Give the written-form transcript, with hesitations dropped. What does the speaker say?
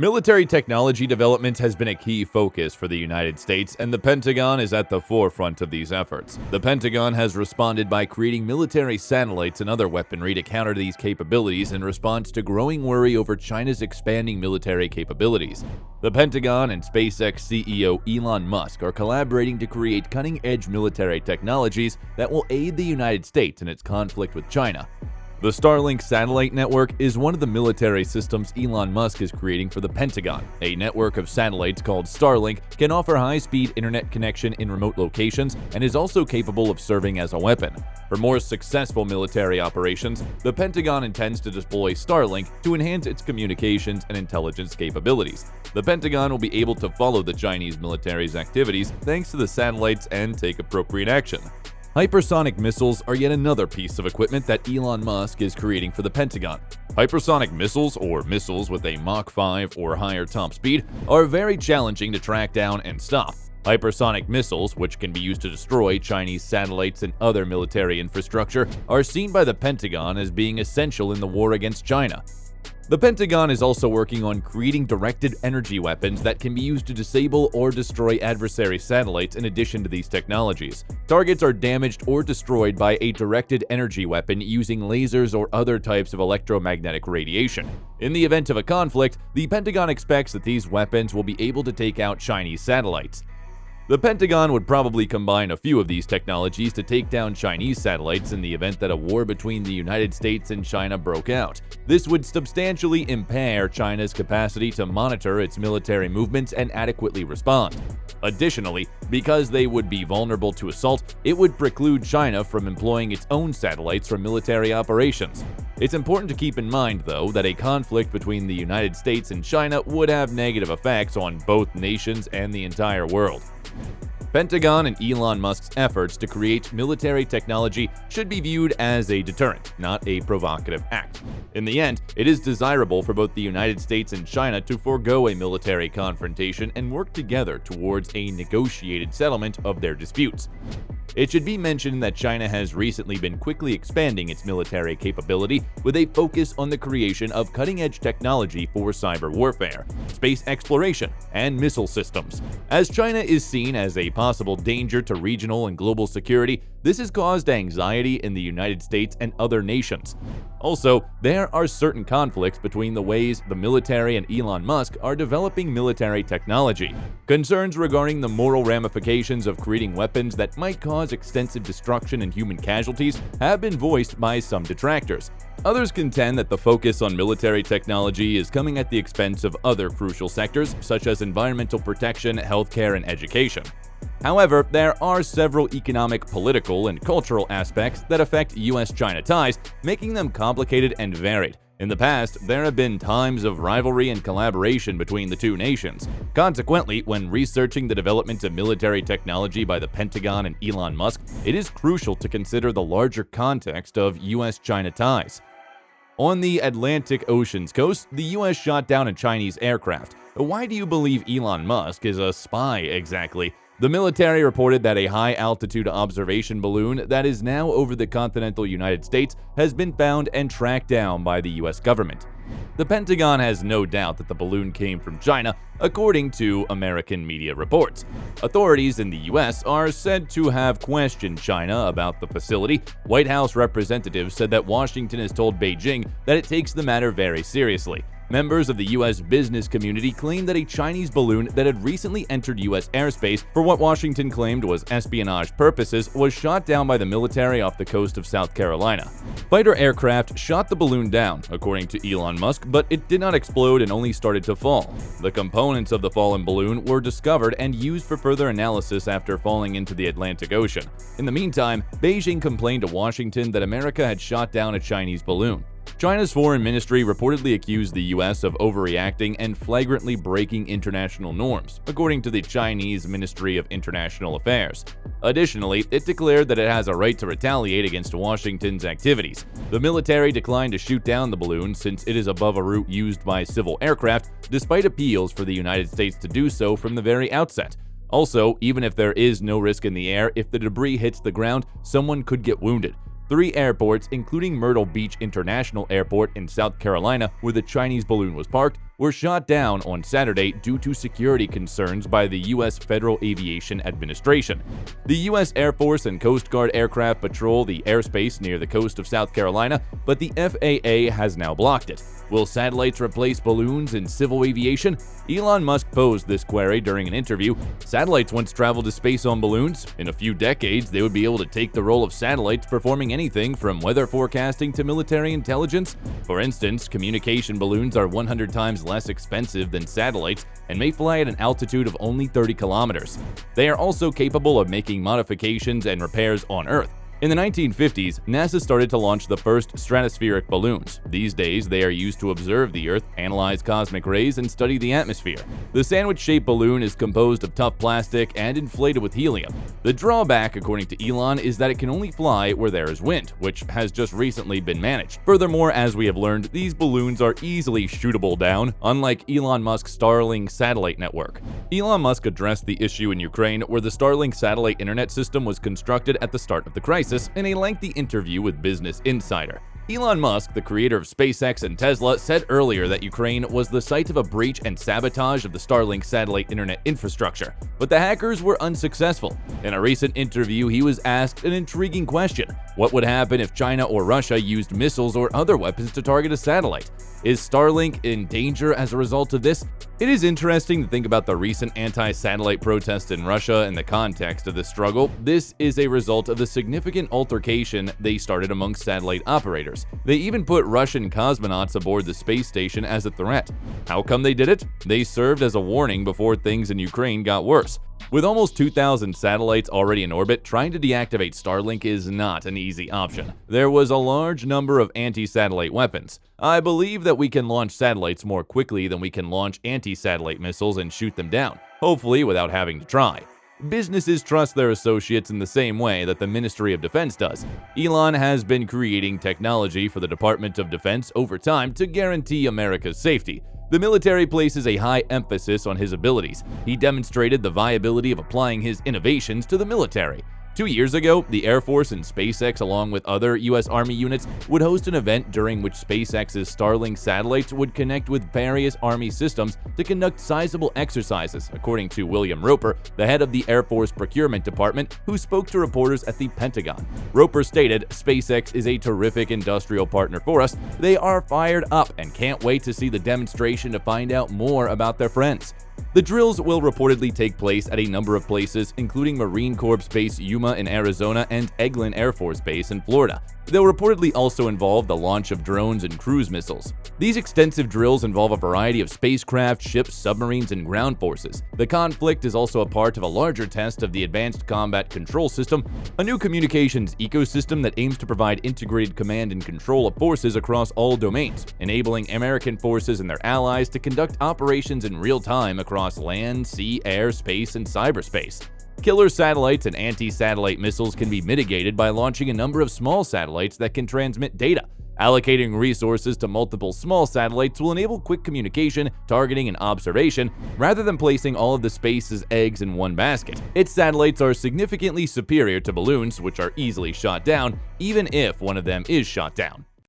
Military technology development has been a key focus for the United States, and the Pentagon is at the forefront of these efforts. The Pentagon has responded by creating military satellites and other weaponry to counter these capabilities in response to growing worry over China's expanding military capabilities. The Pentagon and SpaceX CEO Elon Musk are collaborating to create cutting-edge military technologies that will aid the United States in its conflict with China. The Starlink satellite network is one of the military systems Elon Musk is creating for the Pentagon. A network of satellites called Starlink can offer high-speed internet connection in remote locations and is also capable of serving as a weapon. For more successful military operations, the Pentagon intends to deploy Starlink to enhance its communications and intelligence capabilities. The Pentagon will be able to follow the Chinese military's activities thanks to the satellites and take appropriate action. Hypersonic missiles are yet another piece of equipment that Elon Musk is creating for the Pentagon. Hypersonic missiles, or missiles with a Mach 5 or higher top speed, are very challenging to track down and stop. Hypersonic missiles, which can be used to destroy Chinese satellites and other military infrastructure, are seen by the Pentagon as being essential in the war against China. The Pentagon is also working on creating directed energy weapons that can be used to disable or destroy adversary satellites in addition to these technologies. Targets are damaged or destroyed by a directed energy weapon using lasers or other types of electromagnetic radiation. In the event of a conflict, the Pentagon expects that these weapons will be able to take out Chinese satellites. The Pentagon would probably combine a few of these technologies to take down Chinese satellites in the event that a war between the United States and China broke out. This would substantially impair China's capacity to monitor its military movements and adequately respond. Additionally, because they would be vulnerable to assault, it would preclude China from employing its own satellites for military operations. It's important to keep in mind, though, that a conflict between the United States and China would have negative effects on both nations and the entire world. Pentagon and Elon Musk's efforts to create military technology should be viewed as a deterrent, not a provocative act. In the end, it is desirable for both the United States and China to forego a military confrontation and work together towards a negotiated settlement of their disputes. It should be mentioned that China has recently been quickly expanding its military capability with a focus on the creation of cutting-edge technology for cyber warfare, space exploration, and missile systems. As China is seen as a possible danger to regional and global security, this has caused anxiety in the United States and other nations. Also, there are certain conflicts between the ways the military and Elon Musk are developing military technology. Concerns regarding the moral ramifications of creating weapons that might cause extensive destruction and human casualties have been voiced by some detractors. Others contend that the focus on military technology is coming at the expense of other crucial sectors such as environmental protection, healthcare, and education. However, there are several economic, political, and cultural aspects that affect US-China ties, making them complicated and varied. In the past, there have been times of rivalry and collaboration between the two nations. Consequently, when researching the development of military technology by the Pentagon and Elon Musk, it is crucial to consider the larger context of US-China ties. On the Atlantic Ocean's coast, the US shot down a Chinese aircraft. Why do you believe Elon Musk is a spy exactly? The military reported that a high-altitude observation balloon that is now over the continental United States has been found and tracked down by the US government. The Pentagon has no doubt that the balloon came from China, according to American media reports. Authorities in the US are said to have questioned China about the facility. White House representatives said that Washington has told Beijing that it takes the matter very seriously. Members of the U.S. business community claimed that a Chinese balloon that had recently entered U.S. airspace for what Washington claimed was espionage purposes was shot down by the military off the coast of South Carolina. Fighter aircraft shot the balloon down, according to Elon Musk, but it did not explode and only started to fall. The components of the fallen balloon were discovered and used for further analysis after falling into the Atlantic Ocean. In the meantime, Beijing complained to Washington that America had shot down a Chinese balloon. China's foreign ministry reportedly accused the U.S. of overreacting and flagrantly breaking international norms, according to the Chinese Ministry of International Affairs. Additionally, it declared that it has a right to retaliate against Washington's activities. The military declined to shoot down the balloon since it is above a route used by civil aircraft, despite appeals for the United States to do so from the very outset. Also, even if there is no risk in the air, if the debris hits the ground, someone could get wounded. 3 airports, including Myrtle Beach International Airport in South Carolina, where the Chinese balloon was parked, were shot down on Saturday due to security concerns by the U.S. Federal Aviation Administration. The U.S. Air Force and Coast Guard aircraft patrol the airspace near the coast of South Carolina, but the FAA has now blocked it. Will satellites replace balloons in civil aviation? Elon Musk posed this query during an interview. Satellites once traveled to space on balloons. In a few decades, they would be able to take the role of satellites, performing anything from weather forecasting to military intelligence. For instance, communication balloons are 100 times less expensive than satellites and may fly at an altitude of only 30 kilometers. They are also capable of making modifications and repairs on Earth. In the 1950s, NASA started to launch the first stratospheric balloons. These days, they are used to observe the Earth, analyze cosmic rays, and study the atmosphere. The sandwich-shaped balloon is composed of tough plastic and inflated with helium. The drawback, according to Elon, is that it can only fly where there is wind, which has just recently been managed. Furthermore, as we have learned, these balloons are easily shootable down, unlike Elon Musk's Starlink satellite network. Elon Musk addressed the issue in Ukraine, where the Starlink satellite internet system was constructed at the start of the crisis, in a lengthy interview with Business Insider. Elon Musk, the creator of SpaceX and Tesla, said earlier that Ukraine was the site of a breach and sabotage of the Starlink satellite internet infrastructure, but the hackers were unsuccessful. In a recent interview, he was asked an intriguing question: what would happen if China or Russia used missiles or other weapons to target a satellite? Is Starlink in danger as a result of this? It is interesting to think about the recent anti-satellite protests in Russia in the context of the struggle. This is a result of the significant altercation they started among satellite operators. They even put Russian cosmonauts aboard the space station as a threat. How come they did it? They served as a warning before things in Ukraine got worse. With almost 2,000 satellites already in orbit, trying to deactivate Starlink is not an easy option. There was a large number of anti-satellite weapons. I believe that we can launch satellites more quickly than we can launch anti-satellite missiles and shoot them down, hopefully without having to try. Businesses trust their associates in the same way that the Ministry of Defense does. Elon has been creating technology for the Department of Defense over time to guarantee America's safety. The military places a high emphasis on his abilities. He demonstrated the viability of applying his innovations to the military. 2 years ago, the Air Force and SpaceX, along with other U.S. Army units, would host an event during which SpaceX's Starlink satellites would connect with various Army systems to conduct sizable exercises, according to William Roper, the head of the Air Force Procurement Department, who spoke to reporters at the Pentagon. Roper stated, "SpaceX is a terrific industrial partner for us. They are fired up and can't wait to see the demonstration to find out more about their friends." The drills will reportedly take place at a number of places, including Marine Corps Base Yuma in Arizona and Eglin Air Force Base in Florida. They'll reportedly also involve the launch of drones and cruise missiles. These extensive drills involve a variety of spacecraft, ships, submarines, and ground forces. The conflict is also a part of a larger test of the Advanced Combat Control System, a new communications ecosystem that aims to provide integrated command and control of forces across all domains, enabling American forces and their allies to conduct operations in real time across land, sea, air, space, and cyberspace. Killer satellites and anti-satellite missiles can be mitigated by launching a number of small satellites that can transmit data. Allocating resources to multiple small satellites will enable quick communication, targeting, and observation, rather than placing all of the space's eggs in one basket. Its satellites are significantly superior to balloons, which are easily shot down, even if one of them is shot down.